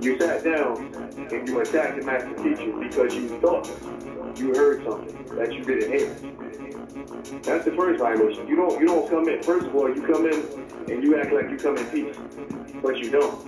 You sat down and you attacked the master teacher because you thought you heard something that you didn't hear. That's the first violation. You don't come in. First of all, you come in and you act like you come in peace, but you don't.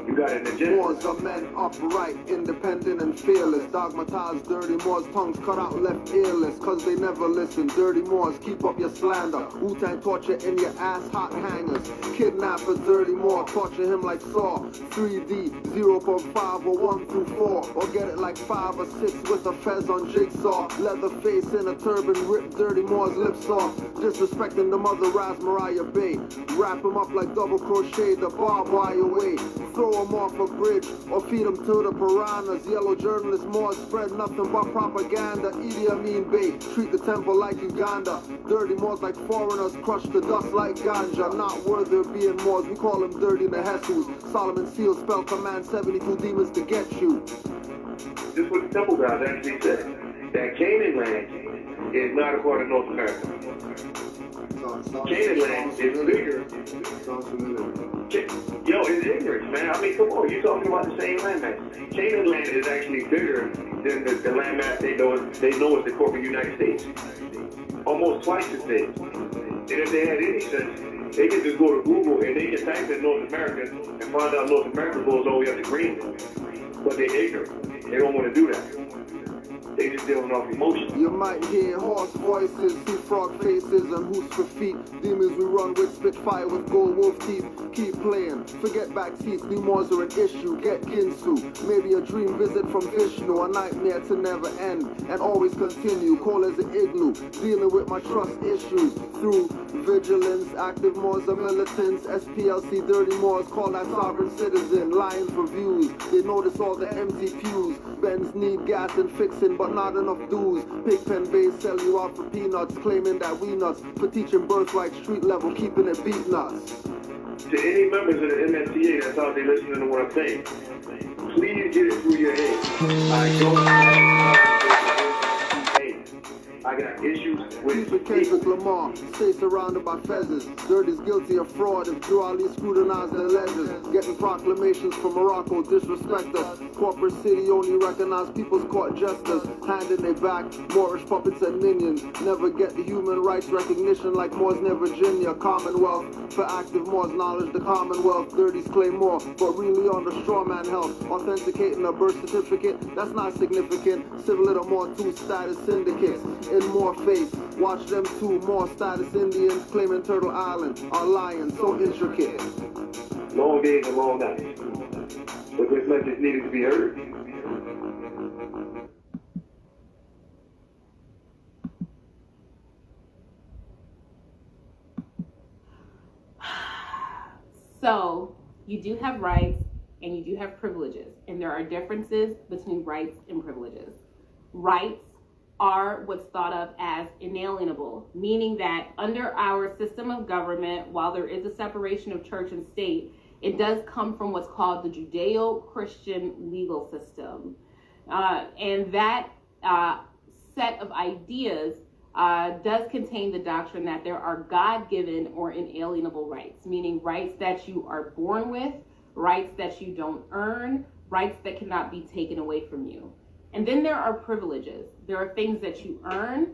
You got an agenda. Moors are men upright, independent and fearless. Dogmatized dirty Moors, tongues cut out left earless. Cause they never listen. Dirty Moors, keep up your slander. Wu-Tang torture in your ass, hot hangers. Kidnappers, dirty Moor, torture him like Saw. 3D, 0.5 or 1 through 4. Or get it like 5 or 6 with a fez on jigsaw. Leather face in a turban, rip dirty Moors lips off. Disrespecting the mother Rasmariah Bay. Wrap him up like double crochet, the barbed wire way. Throw him off a bridge or feed him to the piranhas. Yellow journalists more spread nothing but propaganda. Idi Amin Bey, treat the temple like Uganda. Dirty Moors like foreigners, crush the dust like ganja. Not worthy of being Moors, we call them dirty Nehesus. Solomon Seal spell command 72 demons to get you. This is what the temple guys actually said. That Canaanland is not a part of North America. Canaanland is bigger. Yo, it's ignorance, man. I mean, come on, you're talking about the same landmass. Canaanland is actually bigger than the landmass they know as the corporate United States. Almost twice as big. And if they had any sense, they could just go to Google and they can type in North America and find out North America goes all the way up to Greenland. But they're ignorant. They don't want to do that. They just dealing off emotion. You might hear horse voices, see frog faces, and hoots for feet. Demons we run with, spit fire with gold wolf teeth. Keep playing, forget back teeth. New Moors are an issue, get Ginsu. Maybe a dream visit from Vishnu, a nightmare to never end and always continue. Cold as an igloo, dealing with my trust issues through vigilance. Active Moors are militants, SPLC dirty Moors call that sovereign citizen. Lying for views, they notice all the empty pews. Benz need gas and fixing, but not enough dues. Pigpen Bay sell you out for peanuts, claiming that we nuts for teaching birthright street level, keeping it beat nuts. To any members of the MSTA that's out there listening to what I'm saying, please get it through your head. I got issues with Kendrick Lamar, stay surrounded by feathers. Dirty's guilty of fraud if Drew Ali scrutinized their ledgers. Getting proclamations from Morocco, disrespect us. Corporate city only recognize people's court jesters. Hand in their back, Moorish puppets and minions. Never get the human rights recognition like Moors near Virginia. Commonwealth, for active Moors knowledge, the Commonwealth. Dirty's claim more, but really on the straw man health. Authenticating a birth certificate, that's not significant. Civil little more two status syndicates. In more face, watch them two more status Indians claiming Turtle Island are lying, so intricate. Long days and long nights. But this message needed to be heard. So, you do have rights and you do have privileges, and there are differences between rights and privileges. Rights are what's thought of as inalienable, meaning that under our system of government, while there is a separation of church and state, it does come from what's called the Judeo-Christian legal system. And that set of ideas does contain the doctrine that there are God-given or inalienable rights, meaning rights that you are born with, rights that you don't earn, rights that cannot be taken away from you. And then there are privileges. There are things that you earn,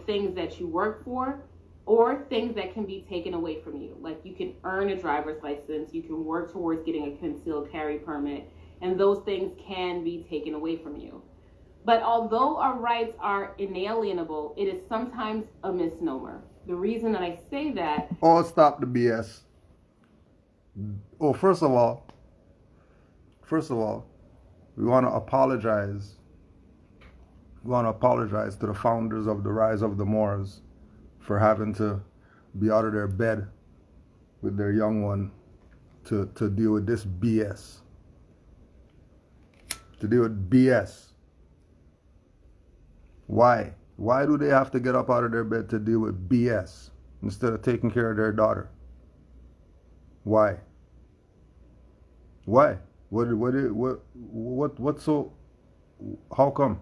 things that you work for, or things that can be taken away from you. Like you can earn a driver's license, you can work towards getting a concealed carry permit, and those things can be taken away from you. But although our rights are inalienable, it is sometimes a misnomer. The reason that I say that... Oh, stop the BS. Oh, first of all, we want to apologize. We want to apologize to the founders of the Rise of the Moors for having to be out of their bed with their young one to deal with this BS. To deal with BS. Why? Why do they have to get up out of their bed to deal with BS instead of taking care of their daughter? Why? Why? What so, how come?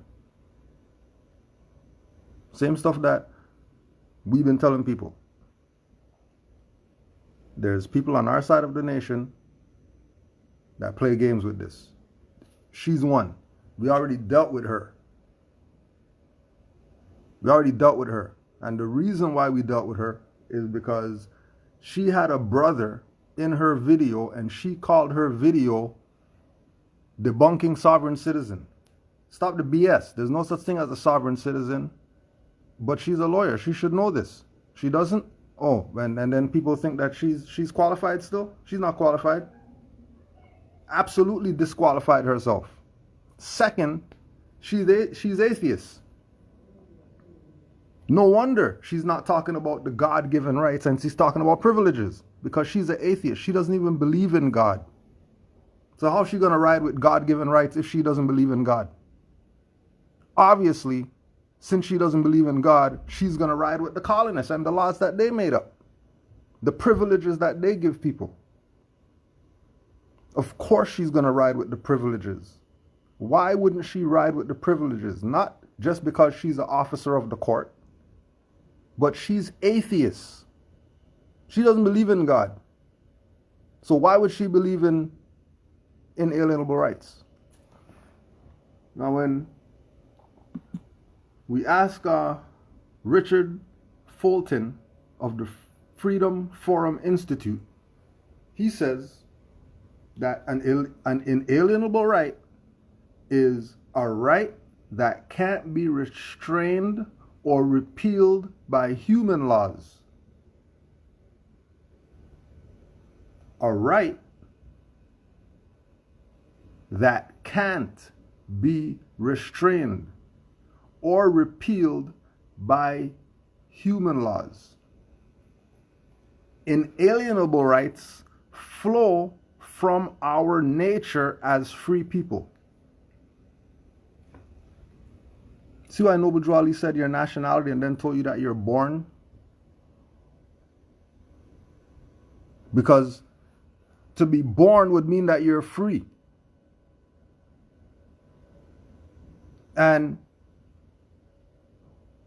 Same stuff that we've been telling people. There's people on our side of the nation that play games with this. She's one. We already dealt with her. And the reason why we dealt with her is because she had a brother in her video, and she called her video debunking sovereign citizen. Stop the BS. There's no such thing as a sovereign citizen. But she's a lawyer. She should know this. She doesn't? Oh, and then people think that she's qualified still? She's not qualified. Absolutely disqualified herself. Second, she's atheist. No wonder she's not talking about the God-given rights, and she's talking about privileges, because she's an atheist. She doesn't even believe in God. So how's she going to ride with God-given rights if she doesn't believe in God? Obviously, since she doesn't believe in God, she's going to ride with the colonists and the laws that they made up, the privileges that they give people. Of course she's going to ride with the privileges. Why wouldn't she ride with the privileges? Not just because she's an officer of the court, but she's atheist. She doesn't believe in God. So why would she believe in inalienable rights? Now when we ask Richard Fulton of the Freedom Forum Institute, he says that an inalienable right is a right that can't be restrained or repealed by human laws. A right that can't be restrained or repealed by human laws. Inalienable rights flow from our nature as free people. See why Noble Drew Ali said your nationality and then told you that you're born? Because to be born would mean that you're free. And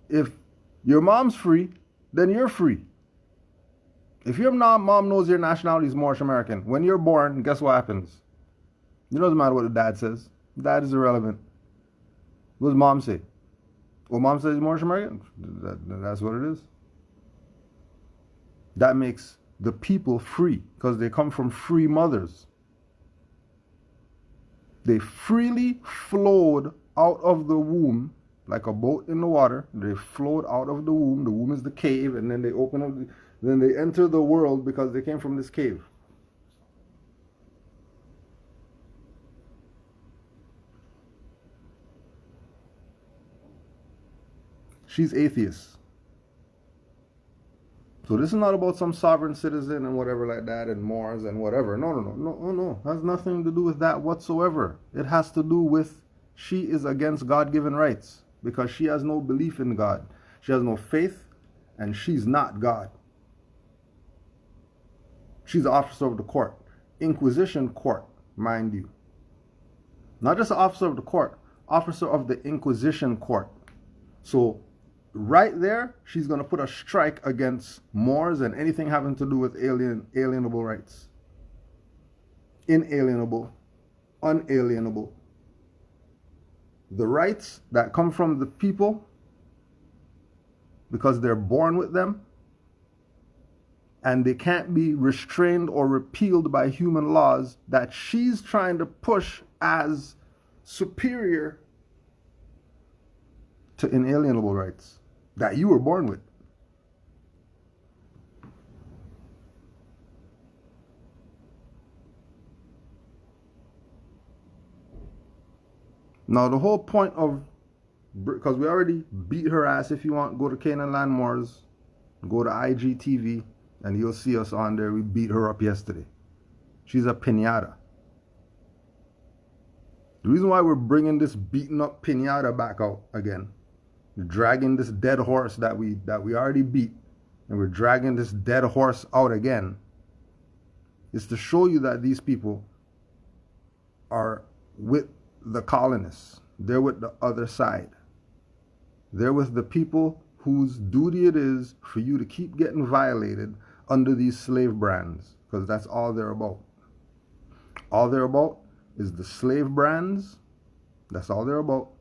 if your mom's free, then you're free. If your mom knows your nationality is Moorish American, when you're born, guess what happens? It doesn't matter what the dad says. Dad is irrelevant. What does mom say? Well, mom says Moorish American? That's what it is. That makes the people free because they come from free mothers. They freely flowed out of the womb like a boat in the water. They flowed out of the womb. The womb is the cave, and then they open up, then they enter the world because they came from this cave. She's atheist. So this is not about some sovereign citizen and whatever like that and Moors and whatever. No. It has nothing to do with that whatsoever. It has to do with she is against God-given rights because she has no belief in God. She has no faith, and she's not God. She's an officer of the court. Inquisition court, mind you. Not just an officer of the court, officer of the Inquisition court. So right there, she's going to put a strike against Moors and anything having to do with alienable rights. Inalienable, unalienable. The rights that come from the people because they're born with them, and they can't be restrained or repealed by human laws that she's trying to push as superior to inalienable rights that you were born with. Now the whole point of, because we already beat her ass, if you want, go to Canaanland Moors, go to IGTV, and you'll see us on there. We beat her up yesterday. She's a piñata. The reason why we're bringing this beaten up piñata back out again, dragging this dead horse that we already beat, and we're dragging this dead horse out again, is to show you that these people are with the colonists. They're with the other side. They're with the people whose duty it is for you to keep getting violated under these slave brands, because that's all they're about. All they're about is the slave brands. That's all they're about.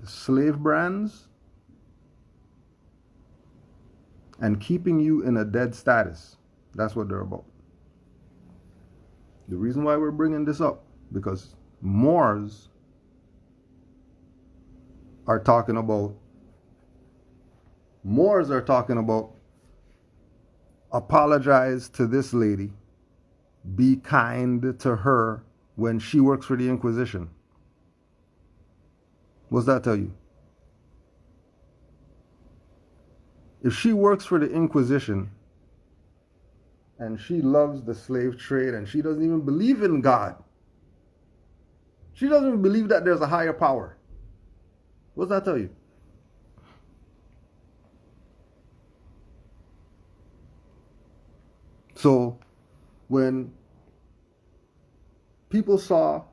The slave brands and keeping you in a dead status. That's what they're about. The reason why we're bringing this up, because Moors are talking about apologize to this lady, be kind to her when she works for the Inquisition. What's that tell you? If she works for the Inquisition and she loves the slave trade and she doesn't even believe in God, she doesn't even believe that there's a higher power, what's that tell you? So when people saw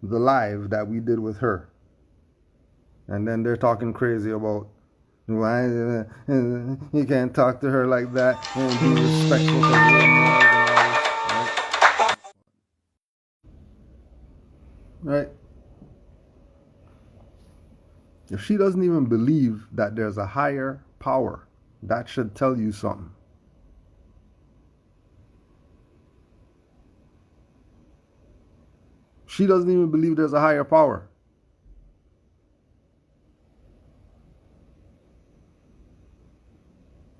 the live that we did with her, and then they're talking crazy about why you can't talk to her like that and be respectful to her and all this, right? If she doesn't even believe that there's a higher power, that should tell you something. She doesn't even believe there's a higher power.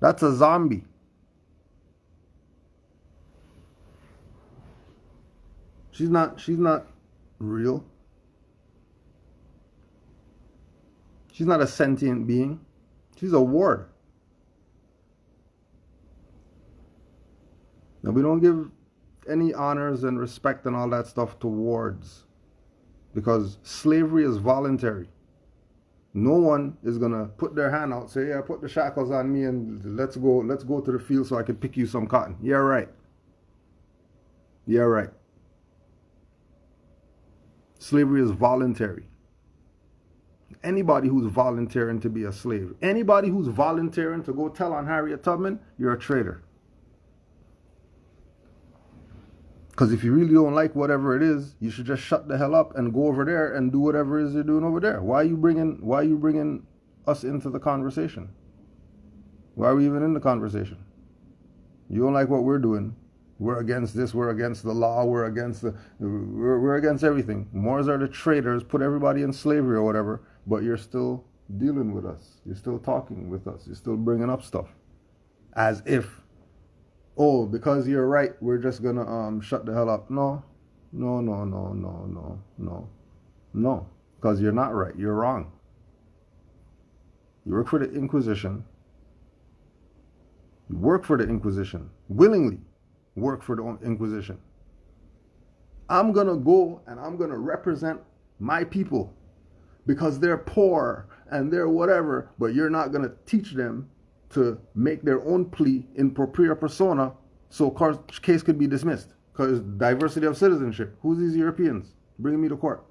That's a zombie. She's not real. She's not a sentient being. She's a ward. Now, we don't give any honors and respect and all that stuff to wards, because slavery is voluntary. No one is gonna put their hand out, say, yeah, put the shackles on me and let's go to the field so I can pick you some cotton. Yeah, right. Yeah, right. Slavery is voluntary. Anybody who's volunteering to be a slave, anybody who's volunteering to go tell on Harriet Tubman, you're a traitor. Because if you really don't like whatever it is, you should just shut the hell up and go over there and do whatever it is you're doing over there. Why are you bringing us into the conversation? Why are we even in the conversation? You don't like what we're doing. We're against this. We're against the law. We're against everything. Moors are the traitors. Put everybody in slavery or whatever. But you're still dealing with us. You're still talking with us. You're still bringing up stuff, as if, oh, because you're right, we're just gonna shut the hell up. No. Because you're not right. You're wrong. You work for the Inquisition. You work for the Inquisition. Willingly work for the Inquisition. I'm gonna go and I'm gonna represent my people because they're poor and they're whatever, but you're not gonna teach them to make their own plea in propria persona so case could be dismissed. Because diversity of citizenship. Who's these Europeans bringing me to court?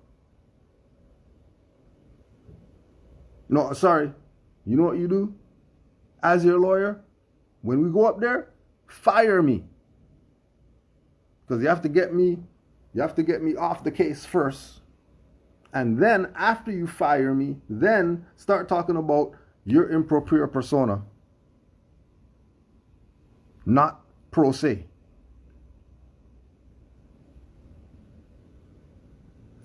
No, sorry. You know what you do? As your lawyer, when we go up there, fire me. Because you have to get me off the case first. And then after you fire me, then start talking about your improper persona. Not pro se.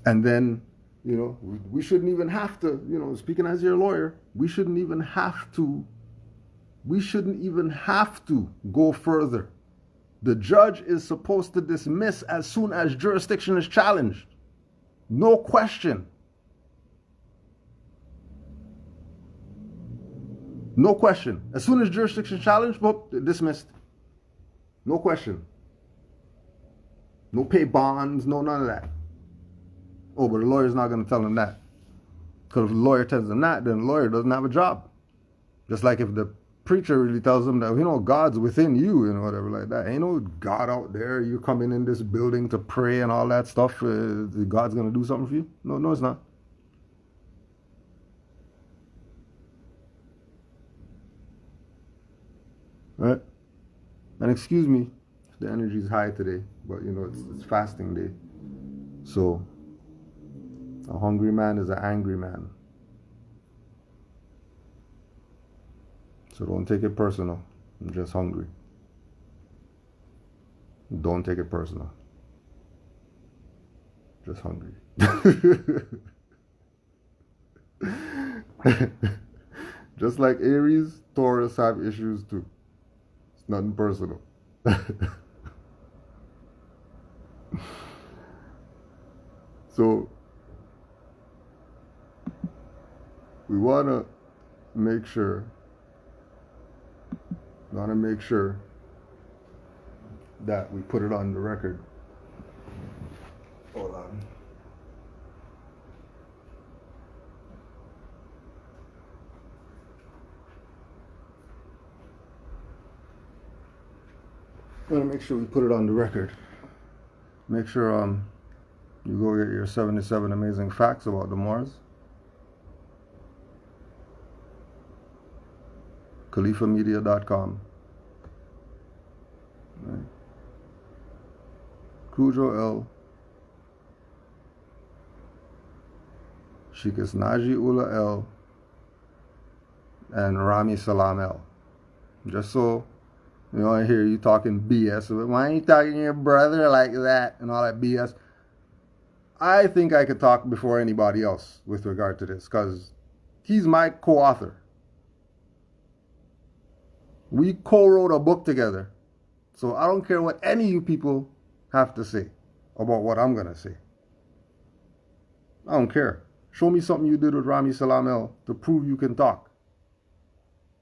And then, we shouldn't even have to, speaking as your lawyer, we shouldn't even have to go further. The judge is supposed to dismiss as soon as jurisdiction is challenged. No question. No question. As soon as jurisdiction is challenged, dismissed. No question. No pay bonds, no none of that. Oh, but the lawyer's not going to tell them that. Because if the lawyer tells them that, then the lawyer doesn't have a job. Just like if the preacher really tells them that, God's within you and whatever like that. Ain't no God out there. You coming in this building to pray and all that stuff. God's going to do something for you? No, it's not. Right? And excuse me, the energy is high today. but it's fasting day. So a hungry man is an angry man. So don't take it personal. I'm just hungry. Don't take it personal. Just hungry. Just like Aries, Taurus have issues too. It's nothing personal. So we want to make sure that we put it on the record. Hold on. We want to make sure we put it on the record. Make sure you go get your 77 amazing facts about the Moors. khalifamedia.com. Right. Cujo L. Shikas Naji Ula L. And Rami Salaam L. Just so I hear you talking BS. Why are you talking to your brother like that and all that BS? I think I could talk before anybody else with regard to this because he's my co-author. We co-wrote a book together. So I don't care what any of you people have to say about what I'm going to say. I don't care. Show me something you did with Rami Salaam El to prove you can talk.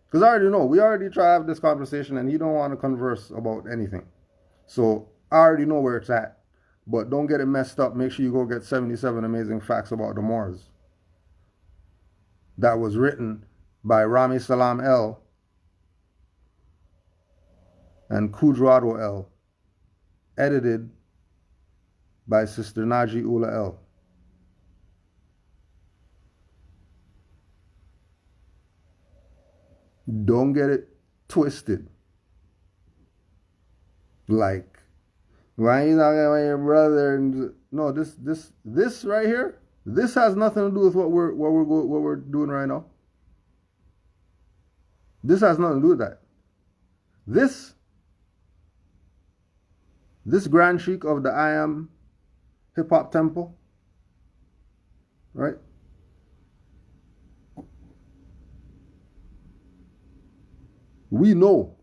Because I already know. We already tried to have this conversation and he don't want to converse about anything. So I already know where it's at. But don't get it messed up. Make sure you go get 77 amazing facts about the Moors. That was written by Rami Salaam El and Kudrado El. Edited by Sister Naji Ula El. Don't get it twisted. Like, why are you talking about your brother? And no, this right here, this has nothing to do with what we're doing right now. This has nothing to do with that. This Grand Sheik of the I Am Hip Hop Temple, right? We know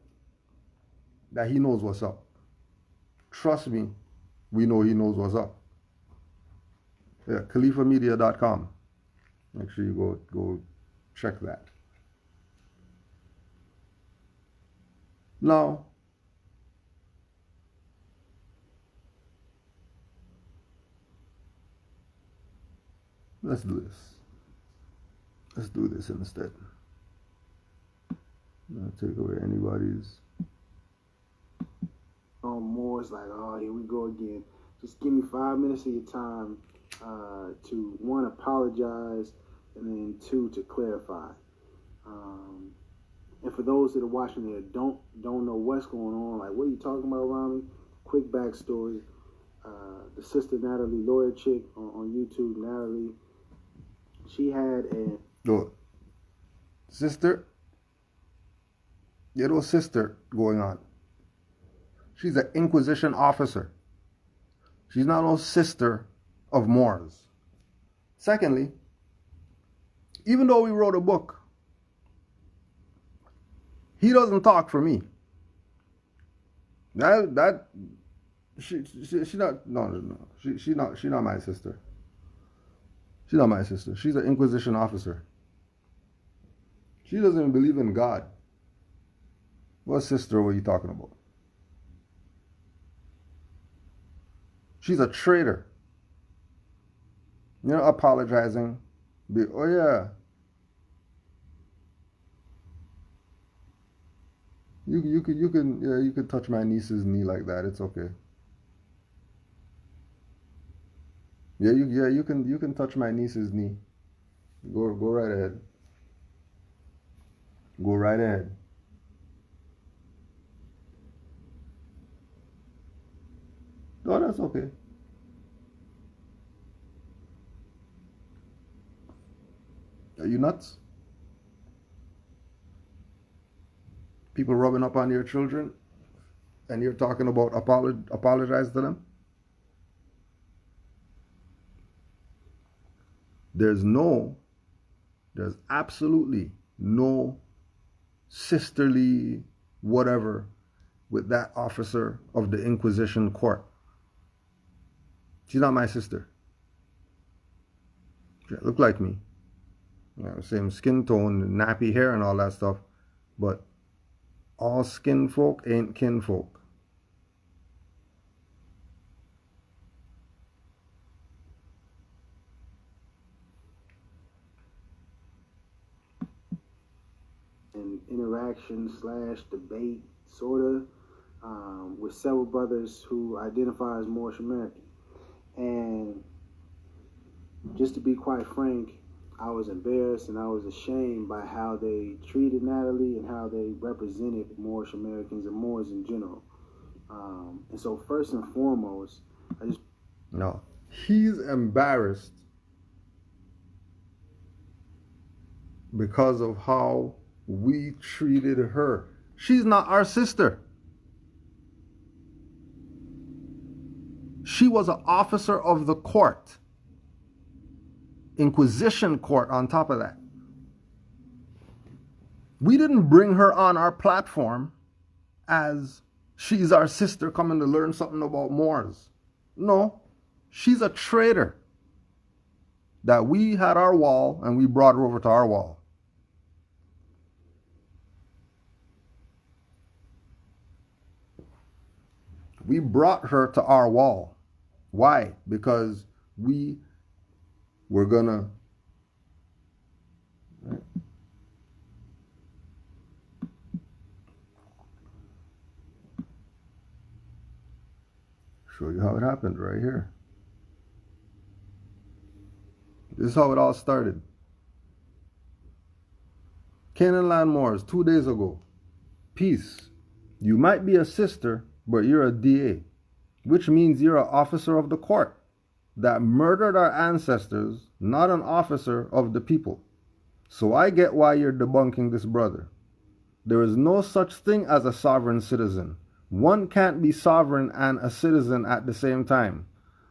that he knows what's up. Trust me, we know he knows what's up. Yeah, khalifamedia.com. Make sure you go check that. Now, let's do this. Let's do this instead. Not take away anybody's. Moore's like, oh, here we go again. Just give me 5 minutes of your time to, one, apologize, and then two, to clarify. And for those that are watching that don't know what's going on, like, what are you talking about, Rami? Quick backstory. The sister Natalie, lawyer chick on YouTube, Natalie, she had a... Look, sister, little sister going on. She's an Inquisition officer. She's not no sister of Moors. Secondly, even though we wrote a book, he doesn't talk for me. She not my sister. She's not my sister. She's an Inquisition officer. She doesn't even believe in God. What sister were you talking about? She's a traitor. Apologizing. Oh yeah. You can touch my niece's knee like that. It's okay. Yeah, you can touch my niece's knee. Go right ahead. Go right ahead. Oh, that's okay. Are you nuts? People rubbing up on your children and you're talking about apologize to them? There's absolutely no sisterly whatever with that officer of the Inquisition court. She's not my sister. She look like me. You know, same skin tone, nappy hair and all that stuff. But all skin folk ain't kin folk. An interaction / debate, sort of, with several brothers who identify as Moorish American. And just to be quite frank, I was embarrassed and I was ashamed by how they treated Natalie and how they represented Moorish Americans and Moors in general. And so first and foremost, No, he's embarrassed because of how we treated her. She's not our sister. She was an officer of the court. Inquisition court on top of that. We didn't bring her on our platform as she's our sister coming to learn something about Moors. No, she's a traitor that we had our wall and we brought her over to our wall. We brought her to our wall. Why? Because we were gonna show you how it happened right here. This is how it all started. Canaanland Moors, 2 days ago. Peace. You might be a sister, but you're a DA, which means you're an officer of the court that murdered our ancestors, not an officer of the people. So I get why you're debunking this brother. There is no such thing as a sovereign citizen. One can't be sovereign and a citizen at the same time.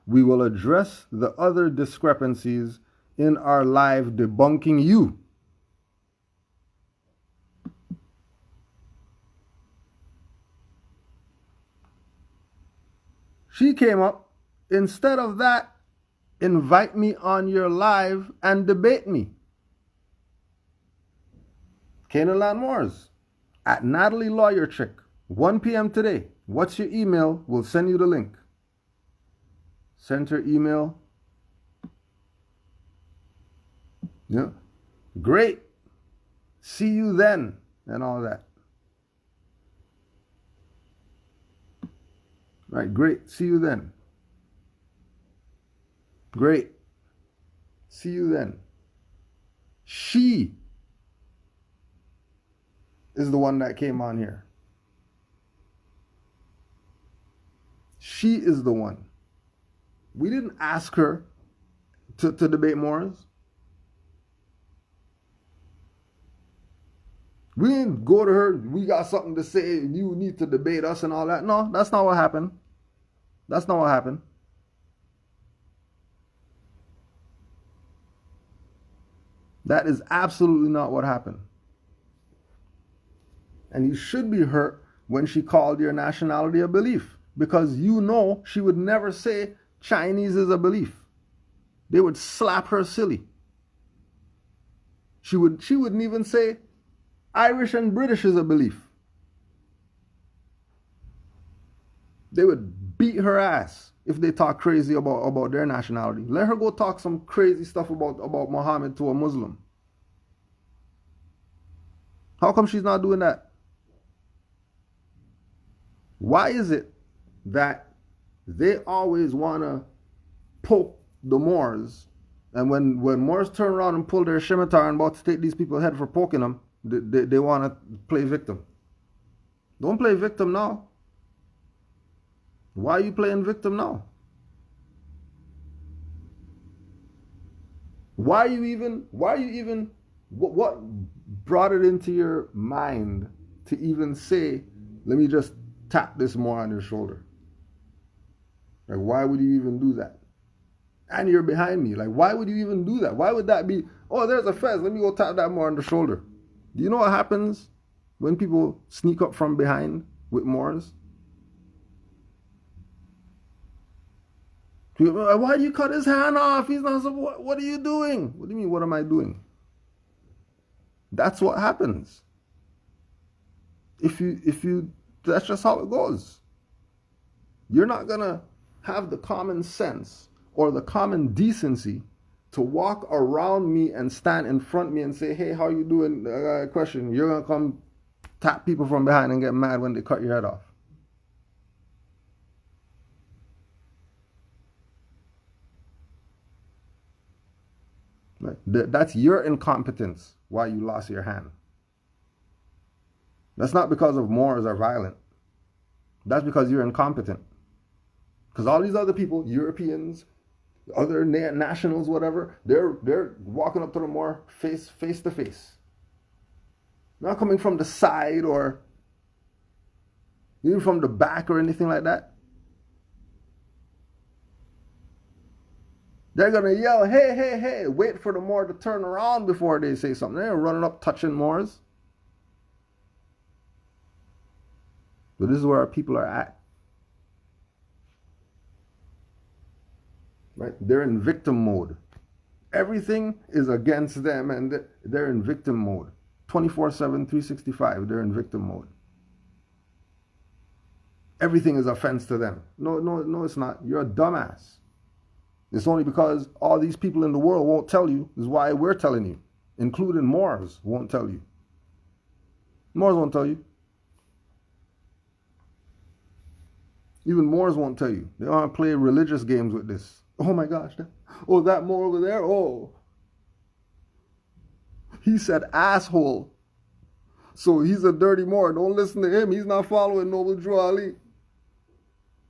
We will address the other discrepancies in our live debunking you. She came up, instead of that, invite me on your live and debate me. Canaanland Moors at Natalie Lawyer Chick, 1 p.m. today. What's your email? We'll send you the link. Send her email. Yeah. Great. See you then. And all that. Right, great. See you then. Great. See you then. She is the one that came on here. She is the one. We didn't ask her to debate Moors. We didn't go to her, we got something to say, you need to debate us and all that. No, that's not what happened. That's not what happened. That is absolutely not what happened. And you should be hurt when she called your nationality a belief, because you know she would never say Chinese is a belief. They would slap her silly. She wouldn't even say Irish and British is a belief. They would beat her ass if they talk crazy about their nationality. Let her go talk some crazy stuff about Muhammad to a Muslim. How come she's not doing that? Why is it that they always want to poke the Moors, and when Moors turn around and pull their scimitar and about to take these people's head for poking them, they want to play victim? Don't play victim now. Why are you playing victim now? Why are you even, what brought it into your mind to even say, let me just tap this more on your shoulder? Like, why would you even do that? And you're behind me. Like, why would you even do that? Why would that be, oh, there's a fez, let me go tap that more on the shoulder? Do you know what happens when people sneak up from behind with Moors? Why do you cut his hand off? He's not. What are you doing? What do you mean? What am I doing? That's what happens. If you, that's just how it goes. You're not gonna have the common sense or the common decency to walk around me and stand in front of me and say, hey, how you doing? I got a question. You're gonna come tap people from behind and get mad when they cut your head off. Right? That's your incompetence why you lost your hand. That's not because of Moors are violent. That's because you're incompetent. Because all these other people, Europeans, other nationals, whatever, they're walking up to the Moor face to face. Not coming from the side or even from the back or anything like that. They're going to yell, hey, hey, hey, wait for the Moor to turn around before they say something. They're running up, touching Moors. But this is where our people are at. Right? They're in victim mode. Everything is against them and they're in victim mode. 24/7, 365, they're in victim mode. Everything is offense to them. No, it's not. You're a dumbass. It's only because all these people in the world won't tell you, is why we're telling you. Including Moors won't tell you. Moors won't tell you. Even Moors won't tell you. They don't play religious games with this. Oh my gosh. That Moor over there? Oh. He said asshole. So he's a dirty Moor. Don't listen to him. He's not following Noble Drew Ali.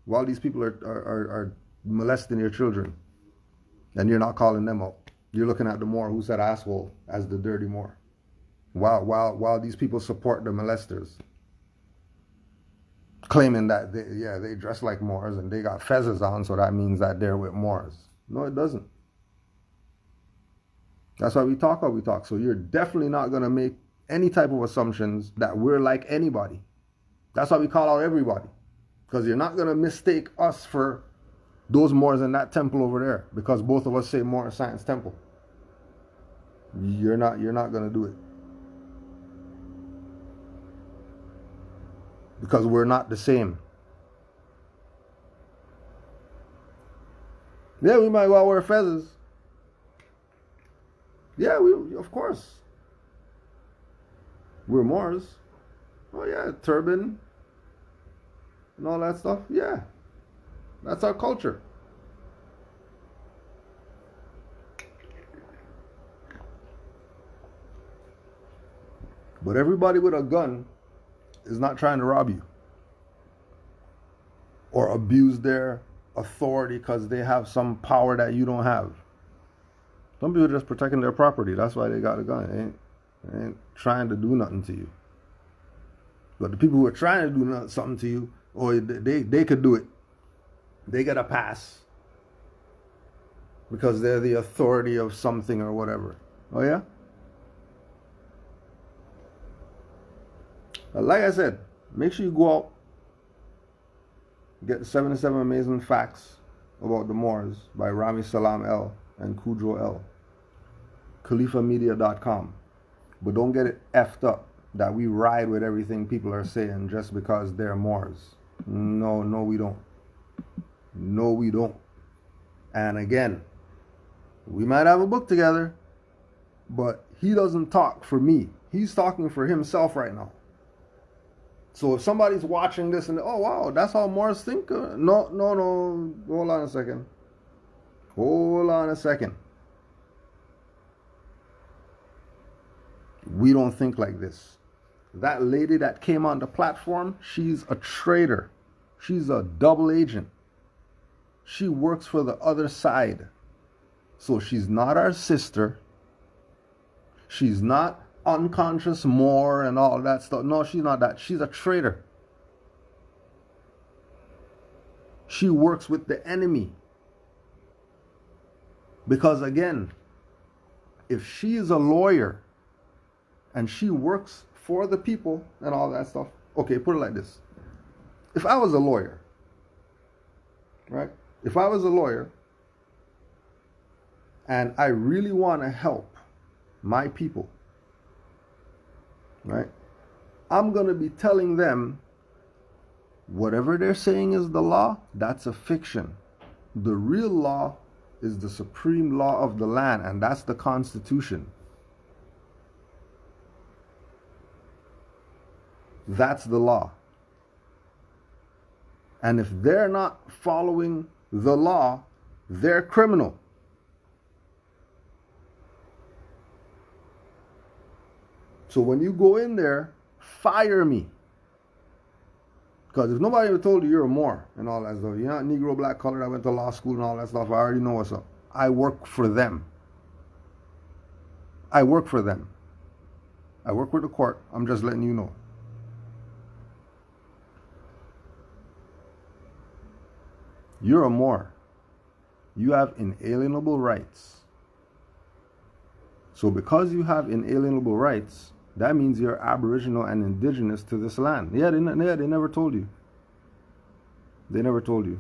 While these people are molesting your children. And you're not calling them out. You're looking at the Moor who said asshole as the dirty Moor. While these people support the molesters. Claiming that they dress like Moors and they got fezzes on, so that means that they're with Moors. No, it doesn't. That's why we talk how we talk. So you're definitely not going to make any type of assumptions that we're like anybody. That's why we call out everybody. Because you're not going to mistake us for those Moors in that temple over there, because both of us say Moorish Science Temple. You're not going to do it. Because we're not the same. Yeah, we might well wear feathers. Yeah, we of course. We're Moors. Oh yeah, turban and all that stuff. Yeah. That's our culture. But everybody with a gun is not trying to rob you or abuse their authority because they have some power that you don't have. Some people are just protecting their property. That's why they got a gun. They ain't trying to do nothing to you. But the people who are trying to do something to you, or they could do it. They get a pass because they're the authority of something or whatever. Oh yeah? But like I said, make sure you go out, get the 77 Amazing Facts About the Moors by Rami, Salaam L and Kudro L. KhalifaMedia.com. But don't get it effed up that we ride with everything people are saying just because they're Moors. No, we don't. No, we don't. And again, we might have a book together, but he doesn't talk for me. He's talking for himself right now. So if somebody's watching this and, oh, wow, that's how Moors think? No. Hold on a second. We don't think like this. That lady that came on the platform, she's a traitor. She's a double agent. She works for the other side. So she's not our sister. She's not unconscious Moor and all that stuff. No, she's not that. She's a traitor. She works with the enemy. Because again, if she is a lawyer and she works for the people and all that stuff, okay, put it like this. If I was a lawyer, right? If I was a lawyer and I really want to help my people, right? I'm going to be telling them whatever they're saying is the law, that's a fiction. The real law is the supreme law of the land, and that's the Constitution. That's the law. And if they're not following the law, they're criminal. So when you go in there, fire me. Because if nobody ever told you you're a Moor and all that stuff, you're not Negro, black, colored, I went to law school and all that stuff, I already know what's up. I work for them. I work for them. I work with the court. I'm just letting you know. You're a Moor. You have inalienable rights. So because you have inalienable rights, that means you're Aboriginal and indigenous to this land. Yeah, they never told you. They never told you.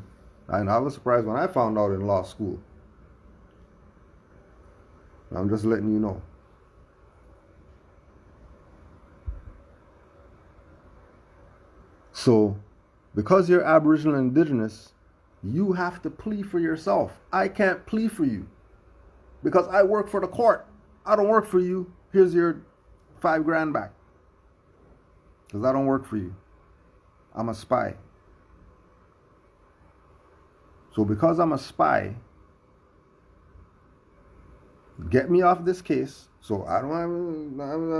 And I was surprised when I found out in law school. I'm just letting you know. So, because you're Aboriginal and indigenous, you have to plead for yourself. I can't plead for you because I work for the court. I don't work for you. Here's your $5,000 back. Because I don't work for you. I'm a spy. So because I'm a spy, get me off this case. So I don't have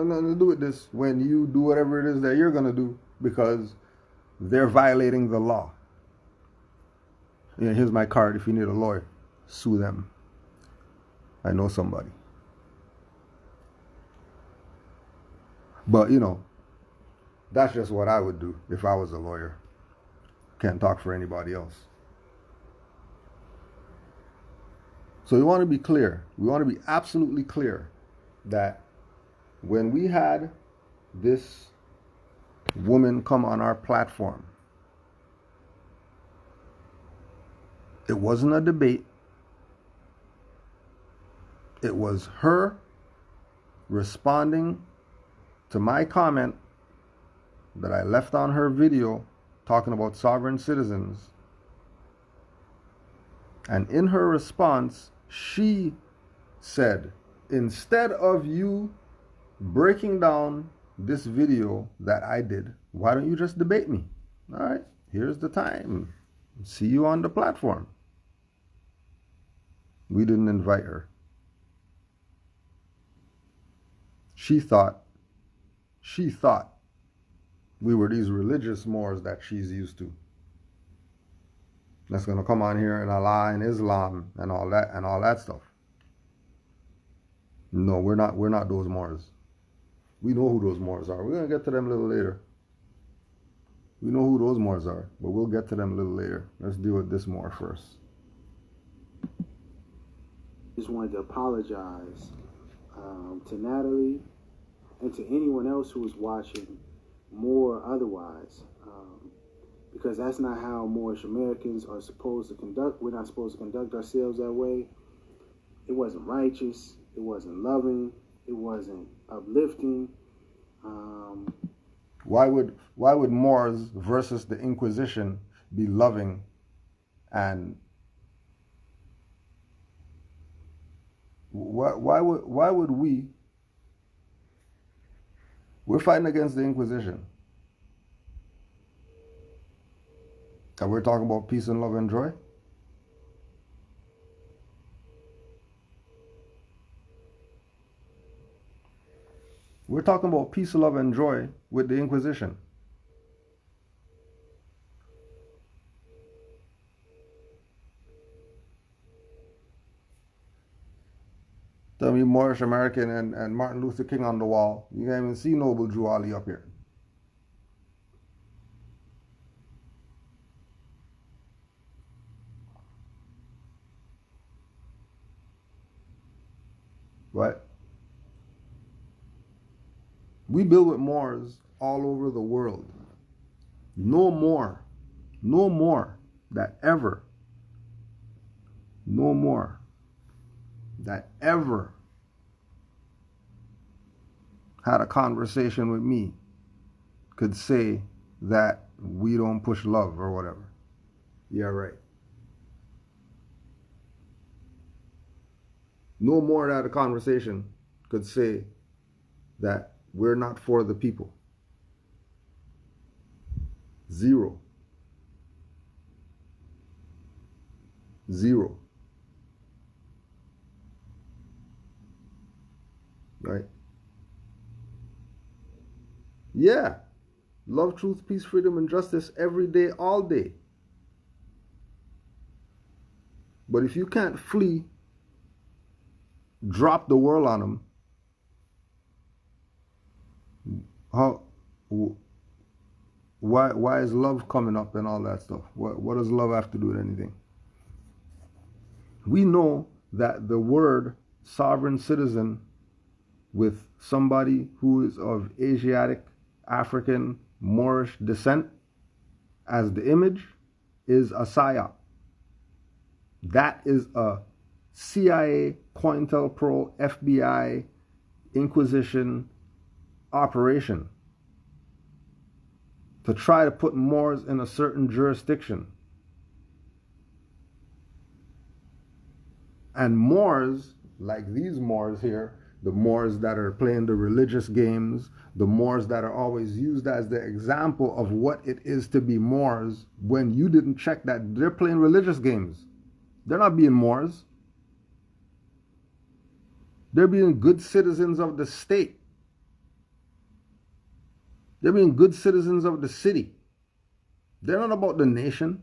nothing to do with this when you do whatever it is that you're going to do because they're violating the law. Yeah, here's my card. If you need a lawyer, sue them. I know somebody. But, you know, that's just what I would do if I was a lawyer. Can't talk for anybody else. So we want to be clear. We want to be absolutely clear that when we had this woman come on our platform, it wasn't a debate. It was her responding to my comment that I left on her video talking about sovereign citizens. And in her response, she said, instead of you breaking down this video that I did, why don't you just debate me? All right, here's the time. See you on the platform. We didn't invite her. She thought we were these religious Moors that she's used to. That's going to come on here and Allah and Islam and all that stuff. No, we're not those Moors. We know who those Moors are. We're going to get to them a little later. We know who those Moors are, but we'll get to them a little later. Let's deal with this Moor first. Just wanted to apologize to Natalie and to anyone else who was watching, Moor otherwise, because that's not how Moorish Americans are supposed to conduct. We're not supposed to conduct ourselves that way. It wasn't righteous. It wasn't loving. It wasn't uplifting. Why would Moors versus the Inquisition be loving and why would we're fighting against the Inquisition? And we're talking about peace and love and joy? We're talking about peace, love, and joy with the Inquisition. Tell me Moorish American and Martin Luther King on the wall. You can't even see Noble Drew Ali up here. Right? We build with Moors all over the world. No more that ever had a conversation with me could say that we don't push love or whatever. Yeah, right. No more that had a conversation could say that we're not for the people. Zero. Right? Yeah. Love, truth, peace, freedom, and justice every day, all day. But if you can't flee, drop the world on them, why is love coming up and all that stuff? What does love have to do with anything? We know that the word sovereign citizen with somebody who is of Asiatic, African, Moorish descent as the image is a psyop. That is a CIA, COINTELPRO, FBI, Inquisition operation to try to put Moors in a certain jurisdiction. And Moors, like these Moors here, the Moors that are playing the religious games, the Moors that are always used as the example of what it is to be Moors, when you didn't check that they're playing religious games. They're not being Moors. They're being good citizens of the state. They're being good citizens of the city. They're not about the nation.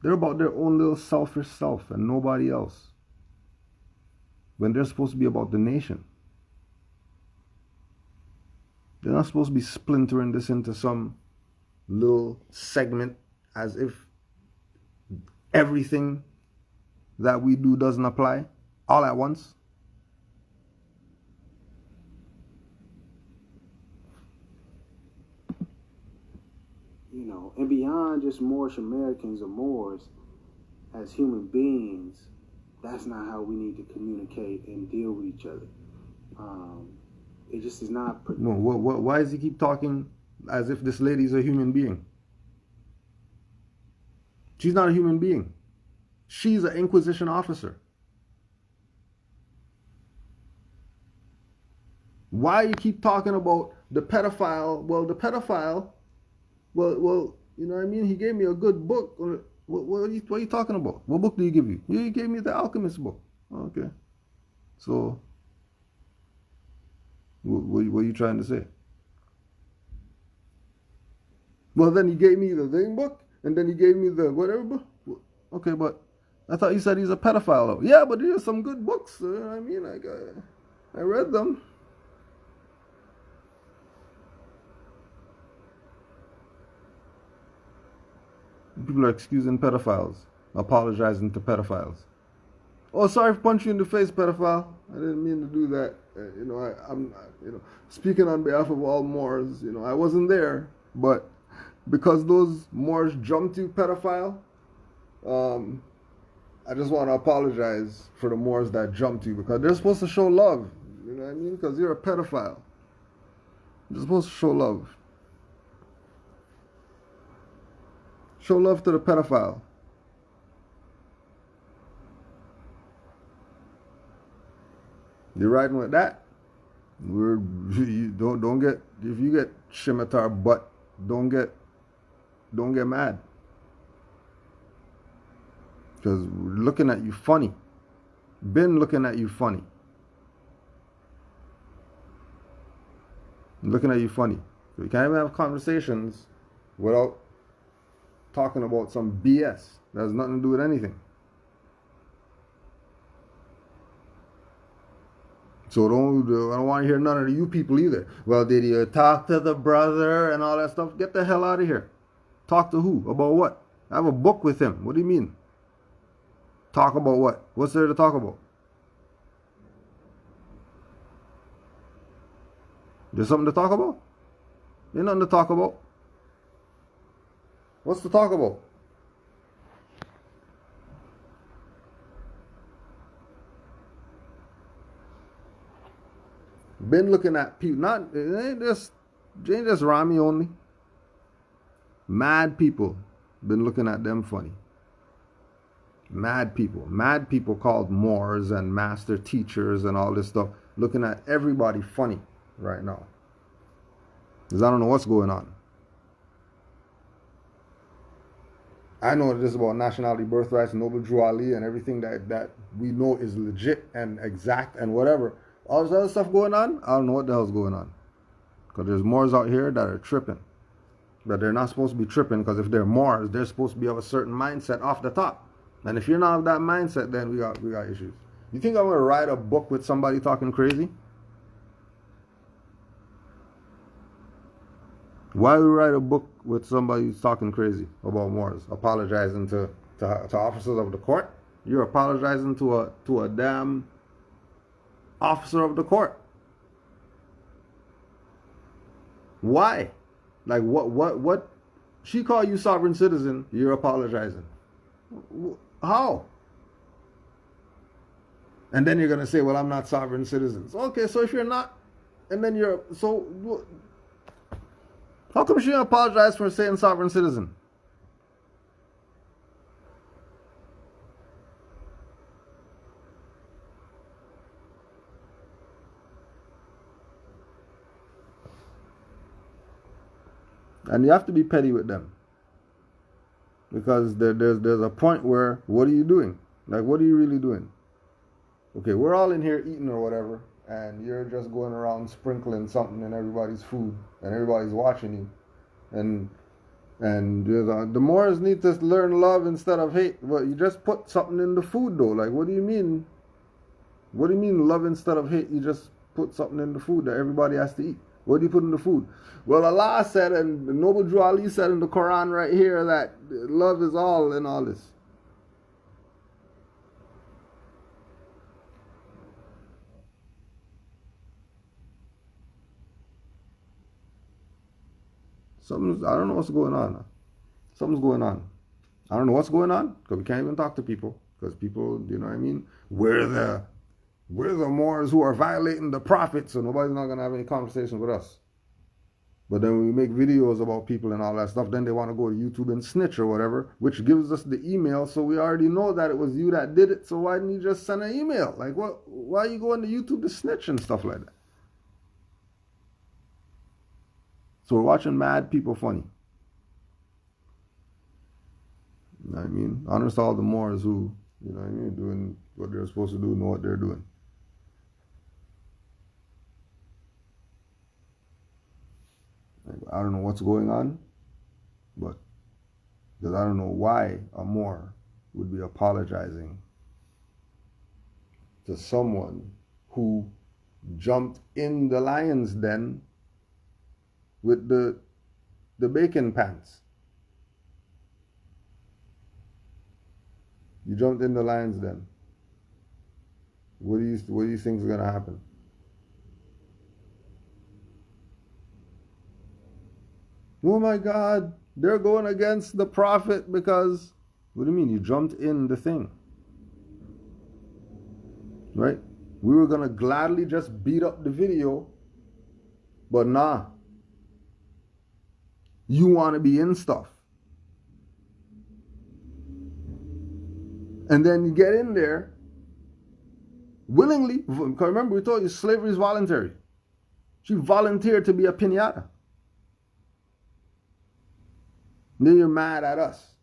They're about their own little selfish self and nobody else, when they're supposed to be about the nation. They're not supposed to be splintering this into some little segment as if everything that we do doesn't apply all at once. You know, and beyond just Moorish Americans or Moors, as human beings, that's not how we need to communicate and deal with each other. It just is not. No, why does he keep talking as if this lady's a human being? She's not a human being. She's an Inquisition officer. Why you keep talking about the pedophile? Well, the pedophile, well, you know what I mean? He gave me a good book. What are you talking about? What book did he give you? He gave me the Alchemist book. Okay. So, what are you trying to say? Well, then he gave me the thing book, and then he gave me the whatever book. Okay, but I thought you said he's a pedophile, though. Yeah, but there's some good books. I mean, like, I read them. People are excusing pedophiles, apologizing to pedophiles. Oh, sorry for punching you in the face, pedophile. I didn't mean to do that. I'm speaking on behalf of all Moors. I wasn't there, but because those Moors jumped you, pedophile, I just want to apologize for the Moors that jumped you, because they're supposed to show love. You know what I mean? Because you're a pedophile. You're supposed to show love. Show love to the pedophile. You're riding with that. Don't get, if you get scimitar butt, don't get mad. Because we're looking at you funny. Been looking at you funny. Looking at you funny. We can't even have conversations without talking about some BS that has nothing to do with anything. So I don't want to hear none of you people either. Well, did you talk to the brother and all that stuff? Get the hell out of here. Talk to who? About what? I have a book with him. What do you mean? Talk about what? What's there to talk about? There's something to talk about? Ain't nothing to talk about. What's to talk about? Been looking at people, it ain't just Rami only. Mad people, been looking at them funny. Mad people called Moors and master teachers and all this stuff, looking at everybody funny right now. Because I don't know what's going on. I know this about nationality, birthrights, Noble Drew Ali, and everything that we know is legit and exact and whatever. All this other stuff going on, I don't know what the hell's going on. Because there's Moors out here that are tripping. But they're not supposed to be tripping, because if they're Moors, they're supposed to be of a certain mindset off the top. And if you're not of that mindset, then we got issues. You think I'm going to write a book with somebody talking crazy? Why would we write a book with somebody who's talking crazy about Moors, apologizing to officers of the court? You're apologizing to a damn officer of the court. Why? Like what? She called you sovereign citizen, you're apologizing. How? And then you're going to say, well, I'm not sovereign citizens. Okay, so if you're not, and then how come she didn't apologize for saying sovereign citizen? And you have to be petty with them. Because there's a point where, what are you doing? Like, what are you really doing? Okay, we're all in here eating or whatever, and you're just going around sprinkling something in everybody's food, and everybody's watching you. And the Moors need to learn love instead of hate. Well, you just put something in the food, though. Like, what do you mean? What do you mean love instead of hate? You just put something in the food that everybody has to eat. What do you put in the food? Well, Allah said, and Noble Drew Ali said in the Quran right here, that love is all in all this. I don't know what's going on. Something's going on. I don't know what's going on, because we can't even talk to people. Because people, you know what I mean? We're the Moors who are violating the Prophet, so nobody's not going to have any conversation with us. But then when we make videos about people and all that stuff, then they want to go to YouTube and snitch or whatever, which gives us the email, so we already know that it was you that did it, so why didn't you just send an email? Like, what? Why are you going to YouTube to snitch and stuff like that? So we're watching mad people funny. You know what I mean? Honors to all the Moors who, you know what I mean, doing what they're supposed to do, know what they're doing. I don't know what's going on, but because I don't know why a Moor would be apologizing to someone who jumped in the lion's den with the bacon pants. You jumped in the lion's den. What do you think is going to happen? Oh my God, they're going against the Prophet because... What do you mean? You jumped in the thing. Right? We were going to gladly just beat up the video, but nah. You want to be in stuff. And then you get in there willingly, because remember we told you slavery is voluntary. She volunteered to be a piñata. Then you're mad at us.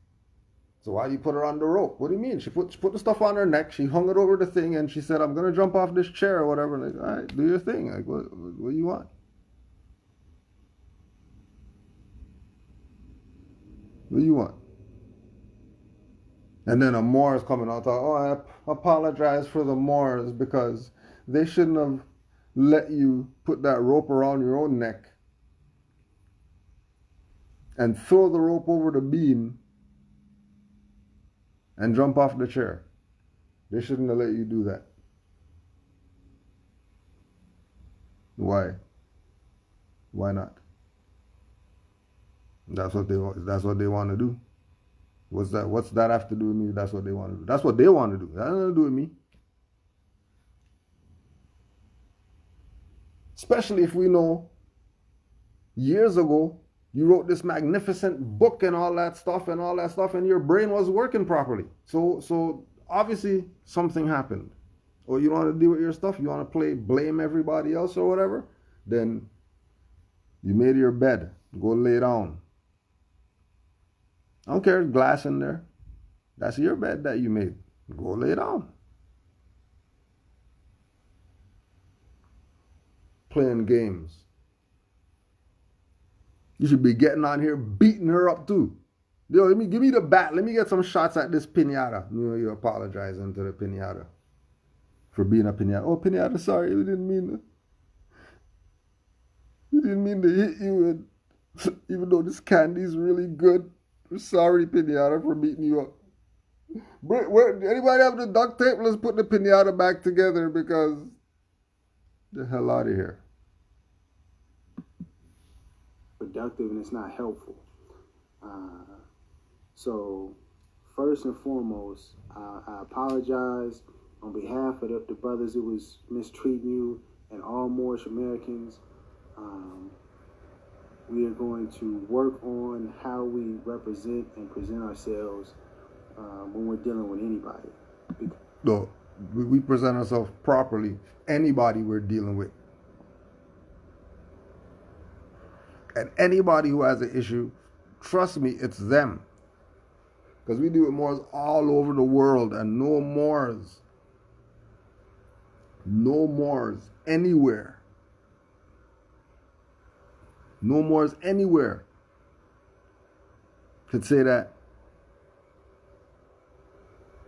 So why you put her on the rope? What do you mean? She put the stuff on her neck, she hung it over the thing, and she said, I'm going to jump off this chair or whatever. Like, all right, do your thing. Like, what do you want? What do you want? And then a Moor is coming out, oh, I apologize for the Moors because they shouldn't have let you put that rope around your own neck and throw the rope over the beam and jump off the chair. They shouldn't have let you do that. Why? Why not? That's what they want to do. What's that have to do with me? That's what they want to do. That's what they want to do. That has nothing to do with me. Especially if we know years ago you wrote this magnificent book and all that stuff, and your brain was working properly. So obviously something happened. Or you don't want to deal with your stuff, you want to blame everybody else or whatever, then you made your bed. Go lay down. I don't care if glass in there. That's your bed that you made. Go lay down. Playing games. You should be getting on here beating her up too. Yo, give me the bat. Let me get some shots at this pinata. You're apologizing to the pinata for being a pinata. Oh, pinata, sorry, we didn't mean to hit you. And even though this candy is really good, we're sorry, pinata, for beating you up. Anybody have the duct tape? Let's put the pinata back together because the hell out of here. Productive and it's not helpful. So first and foremost, I apologize on behalf of the brothers who was mistreating you and all Moorish Americans. We are going to work on how we represent and present ourselves when we're dealing with anybody. No, we present ourselves properly. Anybody we're dealing with. And anybody who has an issue, trust me, it's them. Because we deal with Moors all over the world, and no Moors anywhere. No Moors anywhere could say that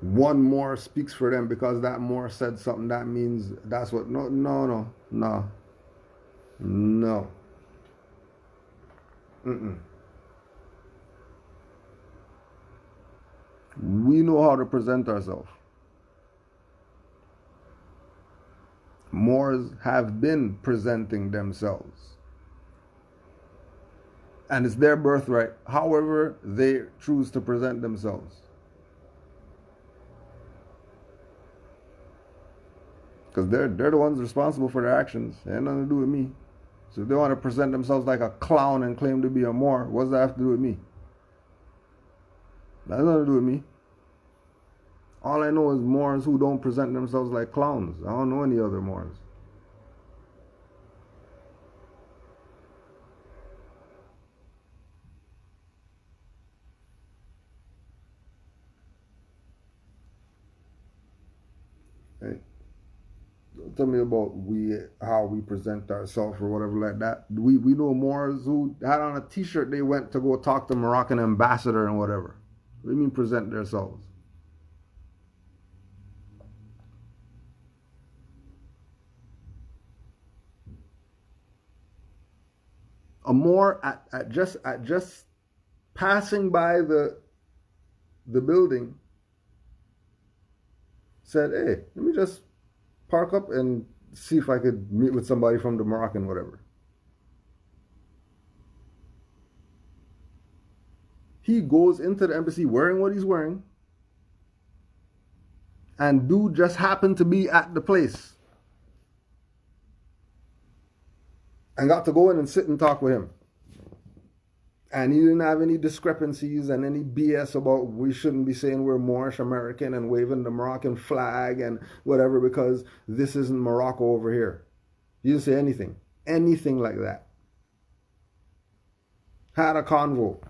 one Moor speaks for them because that Moor said something. That means that's what. No. We know how to present ourselves. Moors have been presenting themselves. And it's their birthright, however they choose to present themselves. Because they're the ones responsible for their actions. It has nothing to do with me. So if they want to present themselves like a clown and claim to be a Moor, what does that have to do with me? That has nothing to do with me. All I know is Moors who don't present themselves like clowns. I don't know any other Moors. Hey, don't tell me about how we present ourselves or whatever like that. We know Moors who had on a t-shirt they went to go talk to Moroccan ambassador and whatever. What do you mean present themselves? A Moor at just passing by the building said, "Hey, let me just park up and see if I could meet with somebody from the Moroccan whatever." He goes into the embassy wearing what he's wearing, and dude just happened to be at the place and got to go in and sit and talk with him. And he didn't have any discrepancies and any BS about we shouldn't be saying we're Moorish American and waving the Moroccan flag and whatever because this isn't Morocco over here. He didn't say anything like that. Had a convo.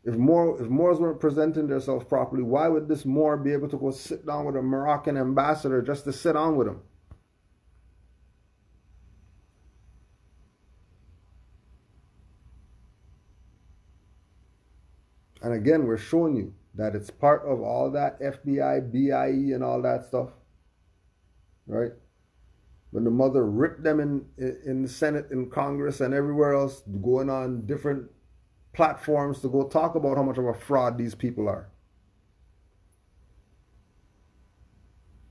If Moors weren't presenting themselves properly, why would this Moor be able to go sit down with a Moroccan ambassador just to sit down with him? And again, we're showing you that it's part of all that FBI, BIE, and all that stuff. right? When the mother ripped them in the Senate, in Congress, and everywhere else, going on different platforms to go talk about how much of a fraud these people are.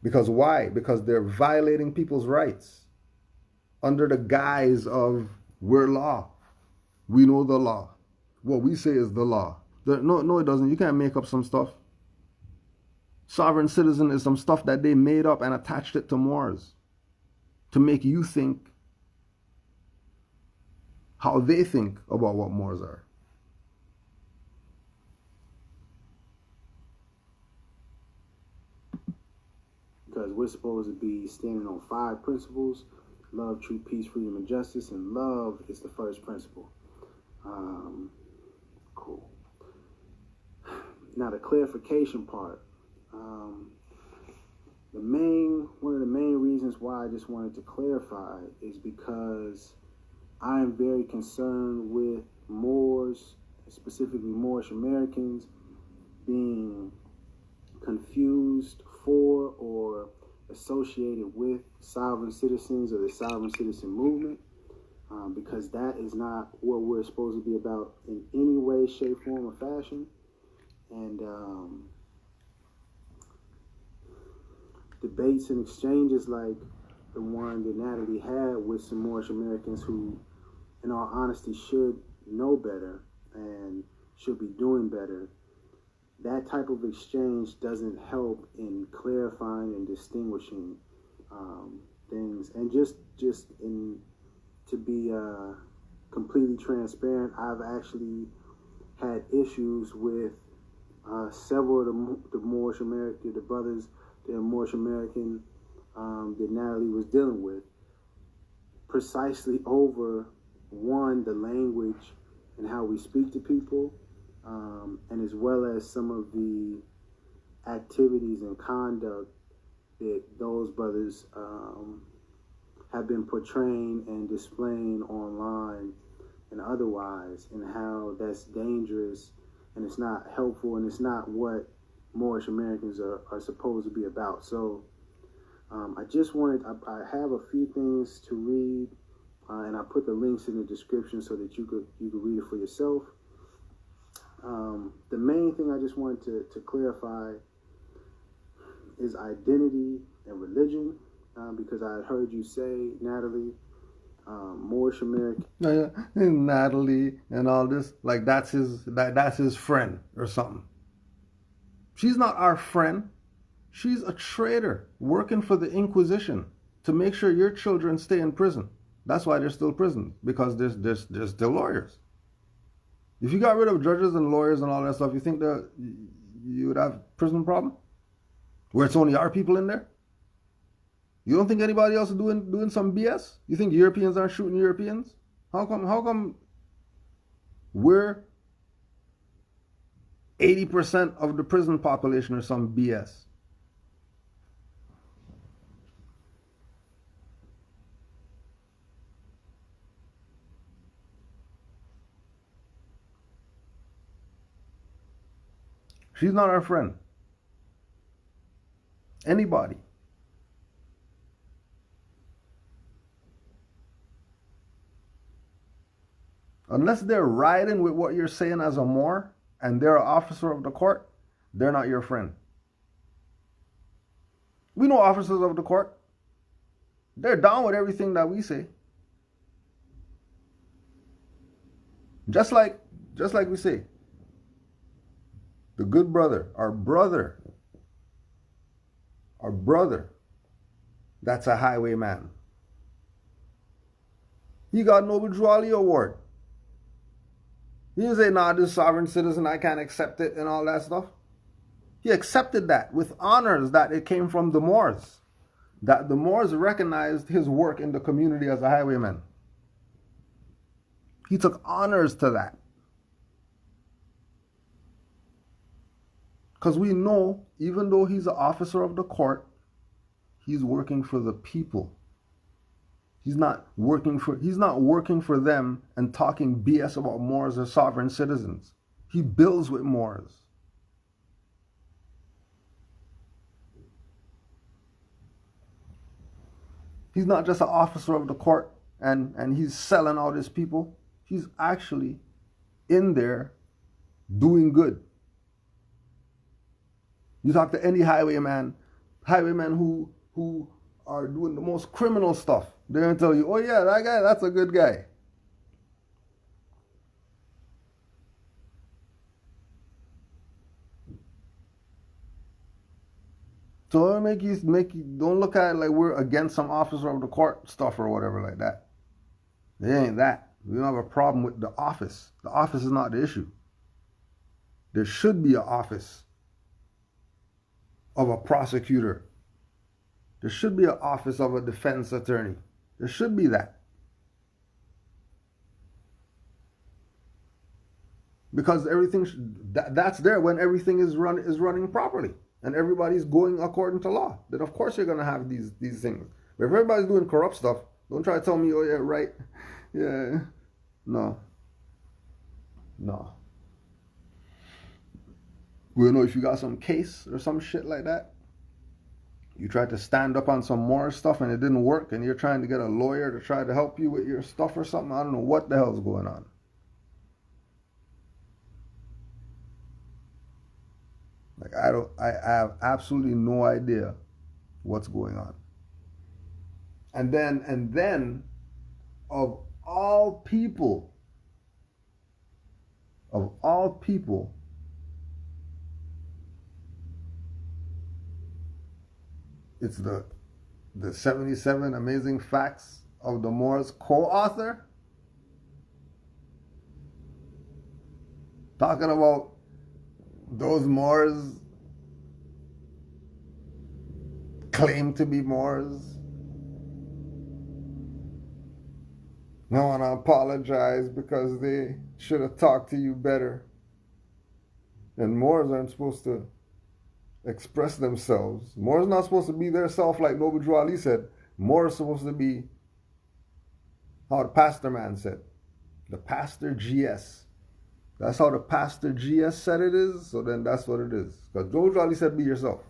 Because why? Because they're violating people's rights under the guise of we're law. We know the law. What we say is the law. No, it doesn't. You can't make up some stuff. Sovereign citizen is some stuff that they made up and attached it to Moors to make you think how they think about what Moors are. Because we're supposed to be standing on 5 principles: love, truth, peace, freedom, and justice. And love is the first principle. Cool. Now the clarification part. One of the main reasons why I just wanted to clarify is because I am very concerned with Moors, specifically Moorish Americans, being confused for or associated with sovereign citizens or the sovereign citizen movement, because that is not what we're supposed to be about in any way, shape, form, or fashion. And debates and exchanges like the one that Natalie had with some Moorish Americans who, in all honesty, should know better and should be doing better, that type of exchange doesn't help in clarifying and distinguishing things. And just to be completely transparent, I've actually had issues with several of the Moorish American, the brothers, the Moorish American that Natalie was dealing with, precisely over, one, the language and how we speak to people, and as well as some of the activities and conduct that those brothers have been portraying and displaying online and otherwise, and how that's dangerous and it's not helpful and it's not what Moorish Americans are supposed to be about. So I just wanted, I have a few things to read, and I put the links in the description so that you could read it for yourself. The main thing I just wanted to clarify is identity and religion, because I had heard you say, Natalie, Moorish American. Yeah, Natalie and all this, like that's his friend or something. She's not our friend. She's a traitor working for the Inquisition to make sure your children stay in prison. That's why they're still prisoned, because there's still lawyers. If you got rid of judges and lawyers and all that stuff, you think that you would have prison problem? Where it's only our people in there? You don't think anybody else is doing some BS? You think Europeans aren't shooting Europeans? How come we're 80% of the prison population or some BS? She's not our friend. Anybody. Unless they're riding with what you're saying as a Moor and they're an officer of the court, they're not your friend. We know officers of the court. They're down with everything that we say. Just like we say, the good brother, our brother, that's a highwayman. He got Nobel Jewelry Award. He didn't say, nah, this sovereign citizen, I can't accept it and all that stuff. He accepted that with honors that it came from the Moors. That the Moors recognized his work in the community as a highwayman. He took honors to that. Because we know, even though he's an officer of the court, he's working for the people. He's not working for them and talking BS about Moors or sovereign citizens. He builds with Moors. He's not just an officer of the court and he's selling all these people. He's actually in there doing good. You talk to any highwaymen who are doing the most criminal stuff. They're going to tell you, oh yeah, that guy, that's a good guy. So make you don't look at it like we're against some officer of the court stuff or whatever like that. It ain't that. We don't have a problem with the office. The office is not the issue. There should be an office of a prosecutor. There should be an office of a defense attorney. There should be that. Because that's there when everything is running properly and everybody's going according to law. Then of course you're gonna have these things. But if everybody's doing corrupt stuff, don't try to tell me, oh yeah, right. Yeah. No. We know if you got some case or some shit like that, you tried to stand up on some more stuff and it didn't work, and you're trying to get a lawyer to try to help you with your stuff or something. I don't know what the hell's going on. Like I have absolutely no idea what's going on. And then of all people, it's the 77 Amazing Facts of the Moors co-author talking about those Moors claim to be Moors. I want to apologize because they should have talked to you better. And Moors aren't supposed to express themselves. Moors not supposed to be their self like Noble Drew Ali said. Moors is supposed to be how the pastor man said. The pastor GS. That's how the pastor GS said it is, so then that's what it is. Because Noble Drew Ali said be yourself.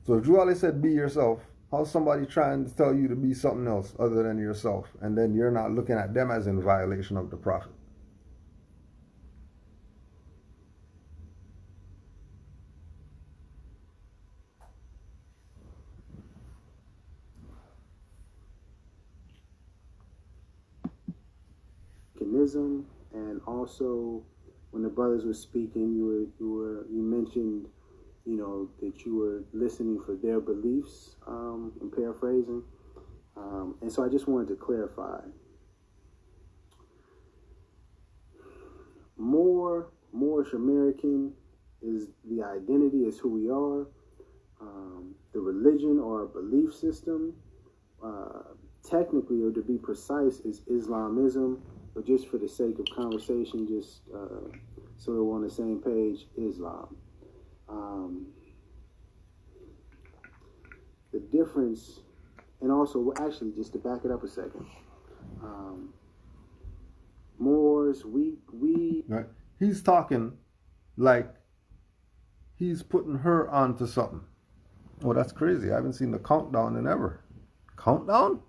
So if Drew Ali said be yourself, how's somebody trying to tell you to be something else other than yourself? And then you're not looking at them as in violation of the Prophet. And also when the brothers were speaking, you mentioned, that you were listening for their beliefs, and paraphrasing. And so I just wanted to clarify. Moorish American is the identity, is who we are. The religion or belief system, technically, or to be precise, is Islamism. But just for the sake of conversation, just so we're on the same page, Islam. The difference, and also, actually, just to back it up a second, Moors, we right. He's talking like he's putting her onto something. Oh, that's crazy. I haven't seen the countdown in ever. Countdown?